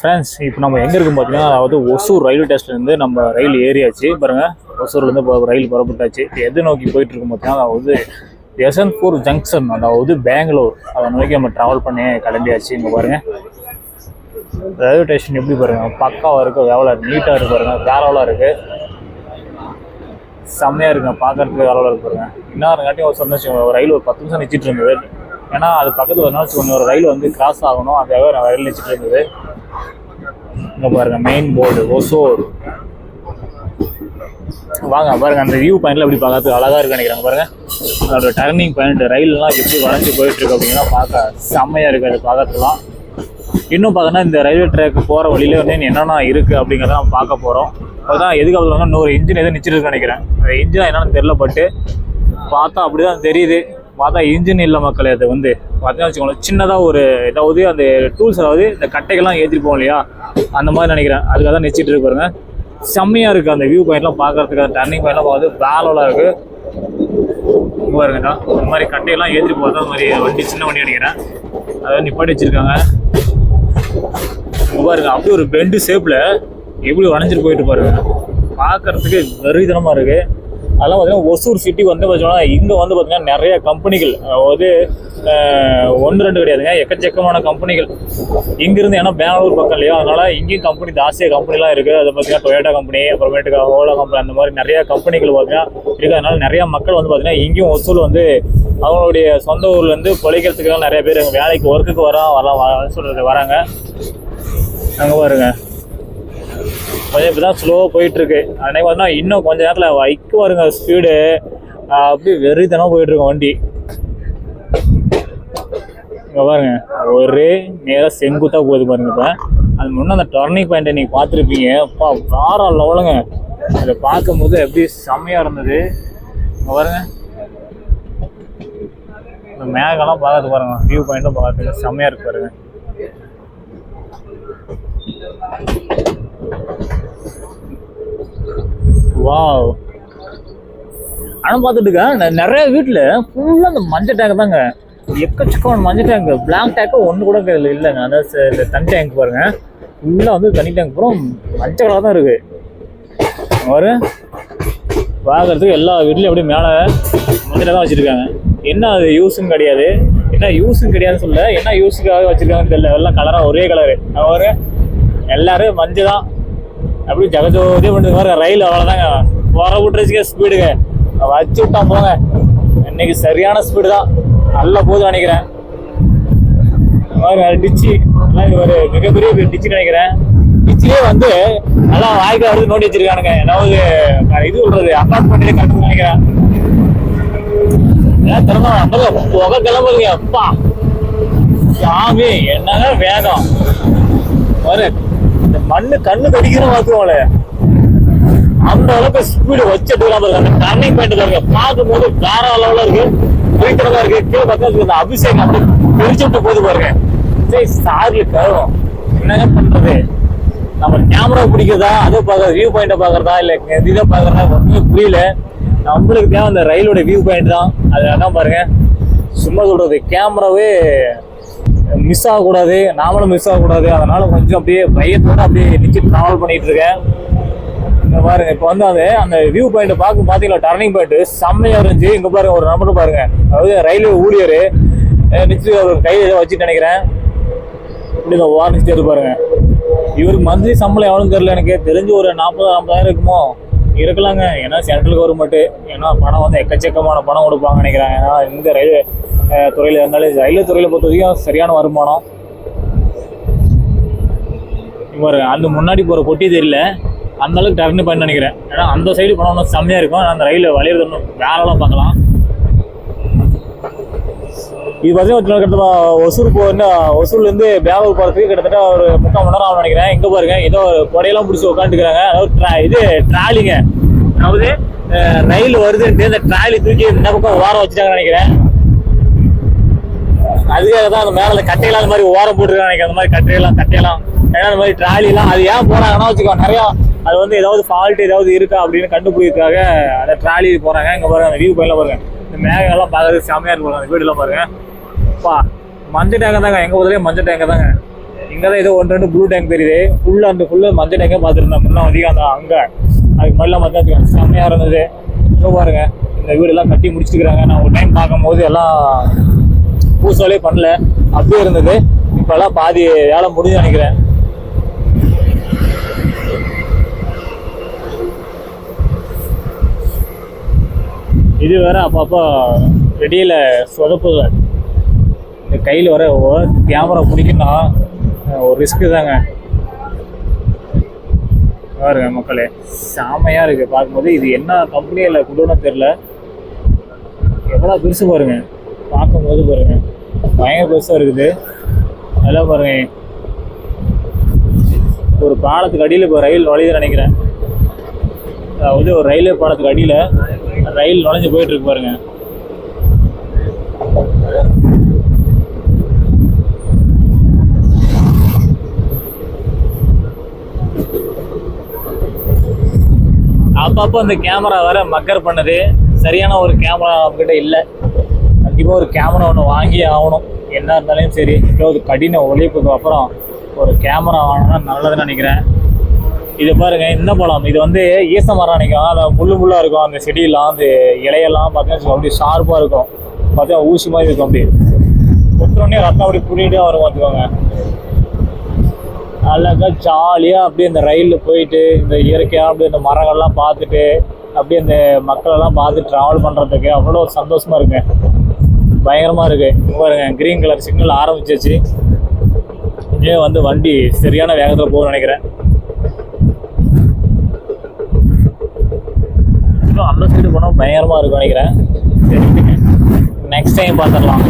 Friends, இப்போ நம்ம எங்கே இருக்கும் பார்த்தீங்கன்னா, அதாவது ஒசூர் ரயில்வே ஸ்டேஷன்லேருந்து நம்ம ரயில் ஏறியாச்சு. பாருங்கள், ஒசூர்லேருந்து ரயில் புறப்பட்டாச்சு. எது நோக்கி போயிட்டுருக்கும் பார்த்தீங்கன்னா, அதாவது யசந்த்பூர் ஜங்ஷன், அதாவது பெங்களூர், அதை நோக்கி நம்ம ட்ராவல் பண்ணி கிளம்பியாச்சு. இங்கே பாருங்கள், ரயில்வே ஸ்டேஷன் எப்படி பாருங்கள், பக்காவாக இருக்குது, எவ்வளோ நீட்டாக இருக்குது பாருங்கள், வேலைலாம் இருக்குது, செம்மையாக இருக்குங்க, பார்க்குறதுக்கு வேலைலாம் இருக்குது பாருங்கள். இன்னொருங்காட்டியும் ஒரு சொன்ன ரயில் ஒரு 10 நிமிஷம் நிச்சிட்டு இருந்தது. ஏன்னா அது பக்கத்தில் ஒரு நாள் ஒரு ரயில் வந்து கிராஸ் ஆகணும், அதுக்காக நான் ரயில் நிச்சிட்டு இருந்தது. இங்கே பாருங்கள், மெயின் போர்டு ஒசூர். வாங்க பாருங்கள், அந்த வியூ பாயிண்ட்ல எப்படி பார்க்கறதுக்கு அழகாக இருக்குன்னு நினைக்கிறாங்க. பாருங்கள், அதோட டர்னிங் பாயிண்ட், ரயில்லாம் எப்படி வளைஞ்சு போயிட்டுருக்கு அப்படின்னா பார்க்க செம்மையாக இருக்குது. அது பார்க்கறதுலாம் இன்னும் பார்க்கணுன்னா இந்த ரயில்வே ட்ராக்கு போகிற வழியிலே வந்து என்னென்ன இருக்குது அப்படிங்கிறத நம்ம பார்க்க போகிறோம். அதுதான் எதுக்கு அப்படி வந்து இன்னொரு இன்ஜின் எதுவும் நிச்சிருக்குன்னு நினைக்கிறேன். அந்த இன்ஜின் என்னென்னு தெரியல, பட்டு பார்த்தா அப்படி தான் தெரியுது. பார்த்தா இன்ஜின் இல்லை மக்களே, அது வந்து பார்த்தீங்கன்னா வச்சுக்கோங்களேன், சின்னதாக ஒரு ஏதாவது அந்த டூல்ஸ், அதாவது இந்த கட்டைகள்லாம் ஏற்றிருப்போம் இல்லையா, அந்த மாதிரி நினைக்கிறேன். அதுக்காக தான் நிச்சிட்டு இருக்கு பாருங்க. செம்மையாக இருக்குது அந்த வியூ பாயிண்ட்லாம் பார்க்கறதுக்கு. அந்த டர்னிங் பாயிண்ட்லாம் பார்த்து வேலைலாம் இருக்குது பாருங்கண்ணா. இந்த மாதிரி கட்டையெல்லாம் ஏற்றி போகிறது, அந்த மாதிரி வண்டி, சின்ன வண்டி நினைக்கிறேன், அதாவது நிப்பாட்டி வச்சுருக்காங்க. பாருங்க, அப்படியே ஒரு பெண்டு ஷேப்பில் எப்படி வளைஞ்சிட்டு போயிட்டு பாருங்க, பார்க்கறதுக்கு வெறித்தனமாக இருக்குது. அதெல்லாம் பார்த்தீங்கன்னா ஒசூர் சிட்டி வந்து பார்த்தீங்கன்னா இங்கே வந்து பார்த்தீங்கன்னா நிறைய கம்பெனிகள், அதாவது 1-2 கிடையாதுங்க, எக்கச்சக்கமான கம்பெனிகள் இங்கேருந்து. ஏன்னா பெங்களூர் பக்கம் இல்லையா, அதனால் இங்கேயும் கம்பெனி ஜாஸ்தியாக கம்பெனிலாம் இருக்குது. அது பார்த்தீங்கன்னா டொயோட்டா கம்பெனி, அப்புறமேட்டுக்கு ஓலா கம்பெனி, அந்த மாதிரி நிறையா கம்பெனிகள் பார்த்தீங்கன்னா இருக்குது. அதனால் நிறையா மக்கள் வந்து பார்த்தீங்கன்னா இங்கேயும் ஒசூர் வந்து அவங்களுடைய சொந்த ஊர்லேருந்து பொழைக்கிறதுக்கெல்லாம் நிறைய பேர் எங்கள் வேலைக்கு ஒர்க்குக்கு வரலாம் சொல்கிறது வராங்க. அங்கே பாருங்க, கொஞ்சம் இப்போ தான் ஸ்லோவாக போயிட்டுருக்கு. அன்றைக்கி பார்த்தீங்கன்னா இன்னும் கொஞ்சம் நேரத்தில் வைக்க வருங்க ஸ்பீடு, அப்படி வெறித்தனமாக போயிட்டுருக்கோம் வண்டி. இங்கே பாருங்க, ஒரே நேராக செங்குத்தாக போகுது பாருங்க. இப்போ அது முன்னே அந்த டர்னிங் பாயிண்ட்டை நீங்கள் பார்த்துருப்பீங்க, அப்பா வேற லெவலுங்க. அதை பார்க்கும்போது எப்படி செம்மையாக இருந்தது. இங்கே பாருங்க, இந்த மேகெல்லாம் பார்க்கறது பாருங்க, வியூ பாயிண்ட்டும் பார்க்கறதுக்கு செம்மையாக இருக்கு பாருங்க. வாவ், ஆனால் பார்த்துட்டு இருக்கேன் நிறைய வீட்டில் ஃபுல்லாக அந்த மஞ்சள் டேங்க் தாங்க, எக்கச்சக்கமான மஞ்சள் டேங்க். பிளாக் டேங்க்கு ஒன்று கூட இல்லைங்க. அதாவது இந்த தனி டேங்க் பாருங்க, ஃபுல்லாக வந்து தனி டேங்க் அப்புறம் மஞ்சள் கலர் தான் இருக்குது. ஒரு பார்க்கறதுக்கு எல்லா வீட்லேயும் அப்படியே மேலே மஞ்சள் தான் வச்சுருக்காங்க. என்ன அது யூஸும் கிடையாது, என்ன யூஸும் கிடையாதுன்னு சொல்ல, என்ன யூஸுக்காக வச்சுருக்காங்கன்னு தெரியல. எல்லாம் கலராக ஒரே கலரு, ஒரு எல்லாரும் மஞ்சள் தான், அப்படி ஜகஜோதியே பண்ணுறது மாதிரி. ரயில் அவ்வளோதாங்க, வர விட்டுருச்சுக்க ஸ்பீடுங்க, வச்சு விட்டான் போங்க. இன்னைக்கு சரியான ஸ்பீடு தான், நல்லா போகுது நினைக்கிறேன். டிச்சு எல்லாம் இது ஒரு மிகப்பெரிய டிச்சு நினைக்கிறேன். டிச்சிலே வந்து நல்லா வாய்க்கு வருது நோண்டி வச்சிருக்கானுங்க. ஏதாவது இது சொல்றது அக்காட் பண்ணிட்டு கட்டுன்னு நினைக்கிறேன். ஏன் திறந்தா புகை கிளம்புதுங்க, அப்பா சாமி என்னங்க வேகம் வரு. இந்த மண்ணு கண்ணு கடிக்கிற பார்த்துவோம்ல, அந்த அளவுக்கு ஸ்பீடு வச்சுட்டுலாம் பாருங்க. அந்த டர்னிங் பாயிண்ட் பாருங்க, பார்க்கும்போது வேற அளவுல இருக்கு, பிடிக்கிறதா இருக்கு. கீழே பார்த்தா அந்த அபிஷேகம் அப்படி பிரிச்சுட்டு போகுது பாருங்க. சரி, சார்லி கரும் என்னங்க பண்றது, நம்ம கேமரா பிடிக்கிறதா, அதை பார்க்கறது, வியூ பாயிண்ட்டை பார்க்கறதா, இல்லை இதை பார்க்கறதா ஒன்றும் புரியல. நம்மளுக்கு தேவை அந்த ரயிலோட வியூ பாயிண்ட் தான். அதெல்லாம் பாருங்க, சும்மா சொல்றது, கேமராவே மிஸ் ஆகக்கூடாது, நாமளும் மிஸ் ஆகக்கூடாது. அதனால கொஞ்சம் அப்படியே பயத்தோட அப்படியே நிச்சு ட்ராவல் பண்ணிட்டு இருக்கேன். இங்க பாருங்க, இப்போ வந்து அந்த வியூ பாயிண்ட் பார்த்தீங்களா, டர்னிங் பாயிண்ட் செம்மையா இருந்துச்சு. இங்க பாருங்க, ஒரு நம்பர் பாருங்க, அதாவது ரயில்வே ஊழியர் நிச்சயம் ஒரு கையில் ஏதோ வச்சுட்டு நினைக்கிறேன். இப்படி இந்த வார்னிச்சு எடுத்து பாருங்க. இவருக்கு மந்த்லி சம்பளம் எவ்வளோன்னு தெரியல, எனக்கு தெரிஞ்சு ஒரு 40-50 இருக்குமோ இருக்கலாங்க. ஏன்னா சென்ட்ரல் கவர்மெண்ட்டு, ஏன்னா பணம் வந்து எக்கச்சக்கமான பணம் கொடுப்பாங்க நினைக்கிறேன். ஏன்னா இந்த ரயில்வே துறையில் இருந்தாலும், ரயில்வே துறையில் பொறுத்த வரைக்கும் சரியான வருமானம். ஒரு அந்த முன்னாடி போகிற பொட்டி தெரியல, அந்த அளவுக்கு டர்னு பண்ணி நினைக்கிறேன். ஏன்னா அந்த சைடு போனோம்னா செம்மையாக இருக்கும். அந்த ரயிலில் வளையிறது ஒன்றும் வேறெல்லாம் பார்க்கலாம். இது பார்த்தீங்கன்னா ஒசூர் ஒசூர்லேருந்து பெங்களூர் போகிறதுக்கு கிட்டத்தட்ட ஒரு 3/4 மணி நேரம் ஆகும் நினைக்கிறேன். இங்கே பாருங்க, ஏதோ கொடையெல்லாம் பிடிச்சி உட்காந்துக்கிறாங்க. அதாவது இது ட்ராலிங்க, அதாவது ரயில் வருதுன்ட்டு இந்த ட்ராலி தூக்கி இந்த பக்கம் ஓரம் வச்சுட்டாங்கன்னு நினைக்கிறேன். அதுக்காக தான் அந்த மேலே கட்டையெல்லாம் அந்த மாதிரி ஓரம் போட்டுருக்காங்க நினைக்கிறேன். அந்த மாதிரி கட்டையெல்லாம் ஏன்னா அந்த மாதிரி ட்ராலிலாம் அது ஏன் போகிறாங்கன்னா வச்சுக்கோ, நிறையா அது வந்து ஏதாவது ஃபால்ட் ஏதாவது இருக்கா அப்படின்னு கண்டுபிடிக்காக அந்த ட்ராலி போகிறாங்க. இங்கே பாருங்க, அந்த வியூ பாயிண்ட்லாம் பாருங்க, இந்த மேகெல்லாம் பார்க்கறது செம்மையாக இருக்கும். அந்த வீடுலாம் பாருங்க, அப்பா மஞ்சள் டேங்க தாங்க, எங்கள் ஊர்லேயே மஞ்சள் டேங்க தாங்க. இங்கே தான் ஏதோ 1-2 ப்ளூ டேங்க் தெரியுது. ஃபுல்லாக மஞ்சள் டேங்கே பார்த்துருந்தேன் முன்ன அதிகம் தான். அங்கே அதுக்கு முன்னாடிலாம் பார்த்தா செம்மையாக இருந்தது. இங்கே பாருங்க இந்த வீடெல்லாம் கட்டி முடிச்சுக்கிறாங்க. நான் ஒரு டைம் பார்க்கும்போது எல்லாம் பூசாலே பண்ணல, அப்படியே இருந்தது. இப்போல்லாம் பாதி வேலை முடிஞ்சு நினைக்கிறேன். இது வேற அப்பப்போ வெடியில் சொதப்புல இந்த கையில் வர கேமரா பிடிக்குன்னா ஒரு ரிஸ்க்கு தாங்க. பாருங்க மக்களே, செமையாக இருக்குது பார்க்கும்போது. இது என்ன கம்பெனியில் கொடுன்னு தெரில. எவ்வளோ பெருசு பாருங்க, பார்க்கும்போது பாருங்க பயங்கர பெருசாக இருக்குது. அதெல்லாம் பாருங்க, ஒரு பாலத்துக்கு அடியில் இப்போ ரயில் நுழையுதுன்னு நினைக்கிறேன். அதாவது ஒரு ரயில்வே பாலத்துக்கு அடியில் ரயில் நுழைஞ்சு போயிட்டு இருக்கு பாருங்க. அப்பப்போ அந்த கேமரா வேற மக்கர் பண்ணுது. சரியான ஒரு கேமரா நம்மகிட்ட இல்லை. கண்டிப்பாக ஒரு கேமரா ஒன்று வாங்கி ஆகணும். என்ன இருந்தாலும் சரி, ஒரு கடின உழைப்புக்கு அப்புறம் ஒரு கேமரா வாங்கினா நல்லதுன்னு நினைக்கிறேன். இது பாருங்க, இந்த பழம் இது வந்து ஈச மரம் நினைக்கும். அதில் முள்ளாக இருக்கும். அந்த செடியெல்லாம் அந்த இலையெல்லாம் பார்த்தீங்கன்னா அப்படி ஷார்ப்பாக இருக்கும். பார்த்தீங்கன்னா ஊசி மாதிரி இருக்கும். அப்படி கொத்தோடனே ரத்தம் அப்படி புரியிட்டே வரும் பார்த்துக்கோங்க. அழகா ஜாலியாக அப்படியே இந்த ரயிலில் போயிட்டு இந்த இயற்கையாக அப்படியே இந்த மரங்கள்லாம் பார்த்துட்டு அப்படியே இந்த மக்களெல்லாம் பார்த்து ட்ராவல் பண்ணுறதுக்கு அவ்வளோ சந்தோஷமாக இருக்குங்க. பயங்கரமாக இருக்குது. பாருங்க, க்ரீன் கலர் சிக்னல் ஆரம்பிச்சிச்சு. இதே வந்து வண்டி சரியான வேகத்தில் போகும்னு நினைக்கிறேன். இன்னும் அந்த சைடு போனால் பயங்கரமாக இருக்கும் நினைக்கிறேன். சரி, நெக்ஸ்ட் டைம் பார்த்துடலாம்.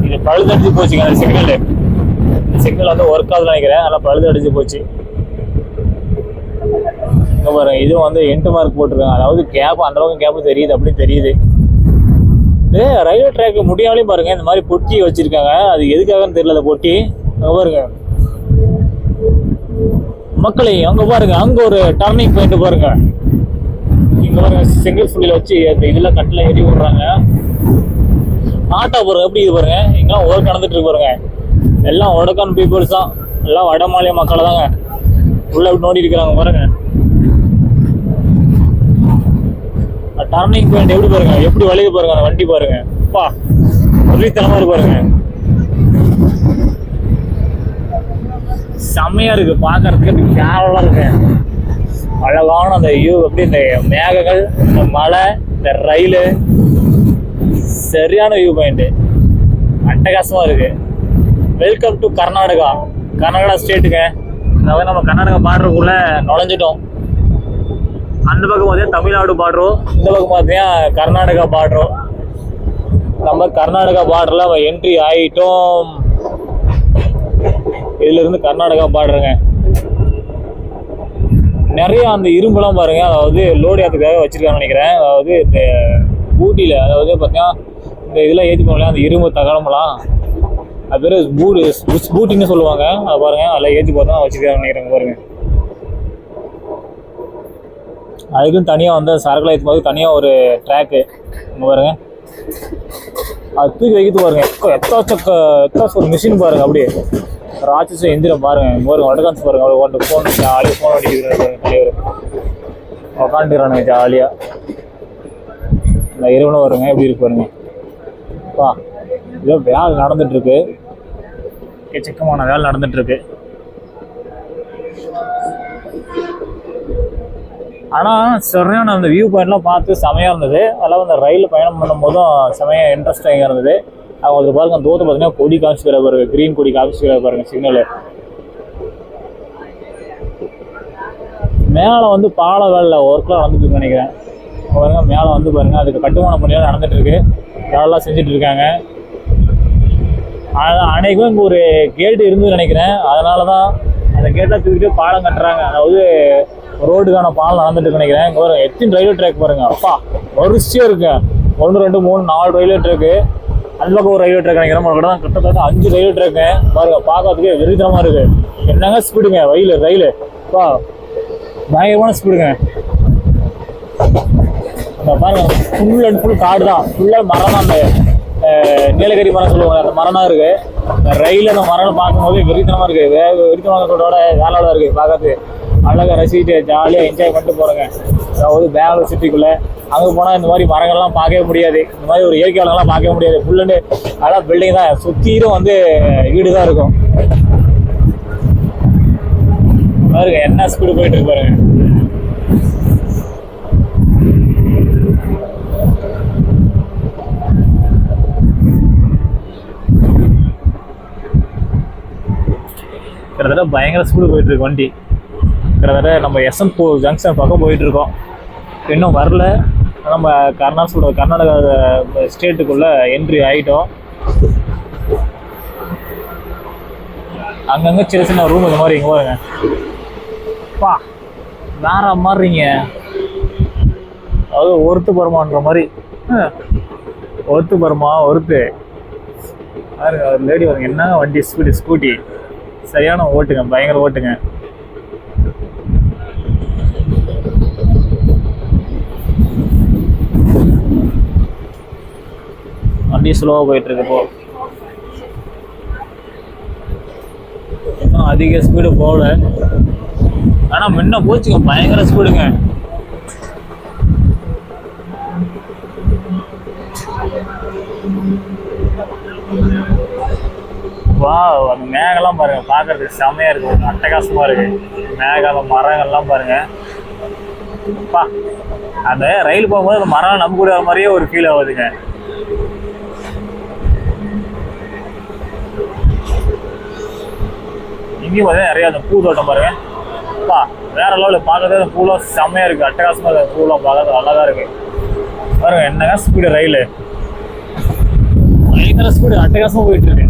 இது பழுதடிச்சு போச்சுங்க அந்த சிக்னல். இந்த சிக்னல் வந்து ஒர்க் ஆகுதுன்னு நினைக்கிறேன். அதனால் பழுது அடிச்சு போச்சு. இங்கே பாருங்க, இதுவும் வந்து என்ட்டு மார்க் போட்டிருக்காங்க. அதாவது கேப் அந்த பக்கம் கேப்பு தெரியுது, அப்படி தெரியுது. இது ரயில்வே ட்ராக்கு முடியாமலையும் பாருங்க இந்த மாதிரி பொட்டி வச்சிருக்காங்க. அது எதுக்காகன்னு தெரியல அந்த பொட்டி. அங்கே பாருங்க மக்களை, அங்கே பாருங்க, அங்கே ஒரு டர்னிங் பாயிண்ட் பாருங்க. இங்கே பாருங்க சிங்கிள் ஃபுல்லில் வச்சு அந்த இதெல்லாம் கட்டில் ஏறி விடுறாங்க. ஆட்டோ பாருங்க எப்படி இது பாருங்க. இங்கெல்லாம் ஒர்க் நடந்துட்டு இருக்கு பாருங்க. எல்லாம் வடக்கான் பீப்புள்ஸ் தான். எல்லாம் வட மாநில மக்கள் தாங்க உள்ள நோண்டி இருக்கிறாங்க பாருங்க. டர்னிங் பாயிண்ட் எப்படி பாருங்க, எப்படி வளையுது பாருங்க அந்த வண்டி பாருங்க. அப்பா ஒல்லித்தனமா இருக்கு பாருங்க. செம்மையா இருக்கு பார்க்கறதுக்கு. கேவலா இருக்கு. அழகான அந்த வியூ, எப்படி இந்த மேகங்கள், இந்த மலை, இந்த ரயிலு, சரியான வியூ பாயிண்ட். அட்டகாசமா இருக்கு. வெல்கம் டு கர்நாடகா ஸ்டேட்டுங்க. அதாவது நம்ம கர்நாடகா பார்டருக்குள்ள நுழைஞ்சிட்டோம். அந்த பக்கம் பார்த்தீங்கன்னா தமிழ்நாடு பார்டரும், இந்த பக்கம் பார்த்தீங்கன்னா கர்நாடகா பார்டரும். நம்ம கர்நாடகா பார்டரில் நம்ம என்ட்ரி ஆகிட்டோம். இதுலேருந்து கர்நாடகா பார்டருங்க. நிறைய அந்த இரும்புலாம் பாருங்க, அதாவது லோடு ஏற்றுக்காக வச்சிருக்காங்கன்னு நினைக்கிறேன். அதாவது இந்த ஊட்டியில், அதாவது பார்த்தீங்கன்னா இந்த இதெல்லாம் ஏற்றி போகல, அந்த இரும்பு தகரமெல்லாம் அது பேர் பூட்டின்னு சொல்லுவாங்க. அதை பாருங்க, அதில் ஏற்றி பார்த்தா வச்சுருக்காங்கன்னு நினைக்கிறேங்க பாருங்க. அதுக்குன்னு தனியாக வந்து சரக்குலாம் ஏற்றும் போது தனியாக ஒரு ட்ராக்கு இங்கே பாருங்க. அது தூக்கி வைக்கிறது பாருங்க. எத்தாச்சும் ஒரு மிஷின் பாருங்க. அப்படியே ராட்சச எந்திரம் பாருங்க. இங்கே பாருங்க வடக்கான்ஸ் பாருங்க. அவர் ஒன்று ஃபோன் ஜாலியாக ஃபோன் அடிக்கிறாரு தலைவர். உக்காந்துக்கிறானுங்க ஜாலியாக. இந்த இரவுன்னு வருங்க. எப்படி இருக்கு பாருங்க. அப்பா இதோ வேலை நடந்துட்டுருக்கு. எக்கச்சக்கமான வேலை நடந்துட்டுருக்கு. ஆனால் சரியான அந்த வியூ பாயிண்ட்லாம் பார்த்து செமையாக இருந்தது. அதெல்லாம் அந்த ரயிலில் பயணம் பண்ணும் போதும் செமையாக இன்ட்ரெஸ்டிங்காக இருந்தது. அவங்க பாருங்க அந்த தூரத்தை பார்த்தீங்கன்னா கொடி காமிச்சுக்கிற பாருங்க, க்ரீன் கொடி காமிச்சுக்கிற பாருங்க சிக்னலு. மேலே வந்து பால வேலை ஒர்க்லாம் நடந்துட்டு நினைக்கிறேன். பாருங்க மேலே வந்து பாருங்க, அதுக்கு கட்டுமான பணியெல்லாம் நடந்துட்டு இருக்கு. வேலைலாம் செஞ்சுட்டு இருக்காங்க. அன்னைக்கும் இங்கே ஒரு கேட்டு இருந்துன்னு நினைக்கிறேன். அதனால தான் அந்த கேட்டெலாம் தூக்கிட்டு பாலம் கட்டுறாங்க. அதாவது ரோடுக்கான பாலம் நடந்துட்டு நினைக்கிறேன். இங்கே பாருங்க எத்தனை ரயில்வே ட்ராக் பாருங்க. அப்பா வரிசையாக இருக்கு. 1 2 3 4 ரயில்வே ட்ராக்கு. அந்த பக்கம் ஒரு ரயில்வே ட்ராக் நினைக்கிறேன். தான் கிட்டத்தட்ட 5 ரயில்வே ட்ராக்கு பாருங்க. பார்க்கறதுக்கு வெறித்தனமாக இருக்கு. என்னங்க ஸ்பீடுங்க ரயிலு. அப்பா பயங்கரமான ஸ்பீடுங்க. பாருங்க ஃபுல் அண்ட் ஃபுல் காடு தான். ஃபுல்லாக மரம் தான். அந்த நீலகிரி மரம் சொல்லுவாங்க, அந்த மரம் தான் இருக்கு. ரயில் அந்த மரம் பார்க்கும்போது வெறித்தனமா இருக்கு. வெறித்தனத்தோட வேலையோட இருக்கு பார்க்கறது. அழகாக ரசிச்சுட்டு ஜாலியாக என்ஜாய் பண்ணிட்டு போகிறேங்க. அதாவது பெங்களூர் சிட்டிக்குள்ளே அங்கே போனால் இந்த மாதிரி மரங்கள்லாம் பார்க்கவே முடியாது. இந்த மாதிரி ஒரு இயற்கை வளங்கள்லாம் பார்க்கவே முடியாது. ஃபுல்லுண்டு அழகாக பில்டிங் தான், சுற்றிலும் வந்து வீடு தான் இருக்கும். பாருங்க என்ன ஸ்பீடு போயிட்டு இருக்கு பாருங்க. கிட்டத்தட்ட பயங்கர ஸ்பீடு போயிட்டு இருக்கு வண்டி. கிட்டத்தட்ட நம்ம எஸ்என்பூர் ஜங்ஷன் பக்கம் போயிட்டு இருக்கோம். இன்னும் வரல. நம்ம கர்நாடகா ஸ்டேட்டுக்குள்ள என்ட்ரி ஆகிட்டோம். அங்கங்கே சின்ன சின்ன ரூம் இந்த மாதிரி இங்கே பாருங்க. பா வேற மாதிரிங்க. அதாவது ஒருத்து பரமான்ற மாதிரி. ஒருத்து பரமா ஒருத்து பாருங்க. ஒரு லேடி பாருங்க என்ன வண்டி ஸ்கூட்டி சரியான ஓட்டுங்க, பயங்கர ஓட்டுங்க. வண்டி ஸ்லோவாக போயிட்டு இருக்கு. இப்போ இன்னும் அதிக ஸ்பீடு போகல, ஆனால் முன்ன போச்சுங்க பயங்கர ஸ்பீடுங்க. வா அந்த மேகெல்லாம் பாருங்க, பார்க்கறதுக்கு செம்மையா இருக்கு, அட்டகாசமா இருக்கு. மேகம் மரங்கள்லாம் பாருங்க. பா அந்த ரயில் போகும்போது அந்த மரம் நம்ம கூட வர மாதிரியே ஒரு ஃபீல் ஆகுதுங்க. இங்கேயும் பார்த்தீங்கன்னா நிறைய அந்த பூ தோட்டம் பாருங்க. பா வேற லெவலில் பார்க்கறது அந்த பூலாம் செம்மையா இருக்கு, அட்டகாசமா இருக்கு. பூலாம் பார்க்கறது நல்லாதான் இருக்கு பாருங்க. என்னங்க ஸ்பீடு ரயில், பயங்கர ஸ்பீடு அட்டகாசமா போயிட்டு இருக்கு.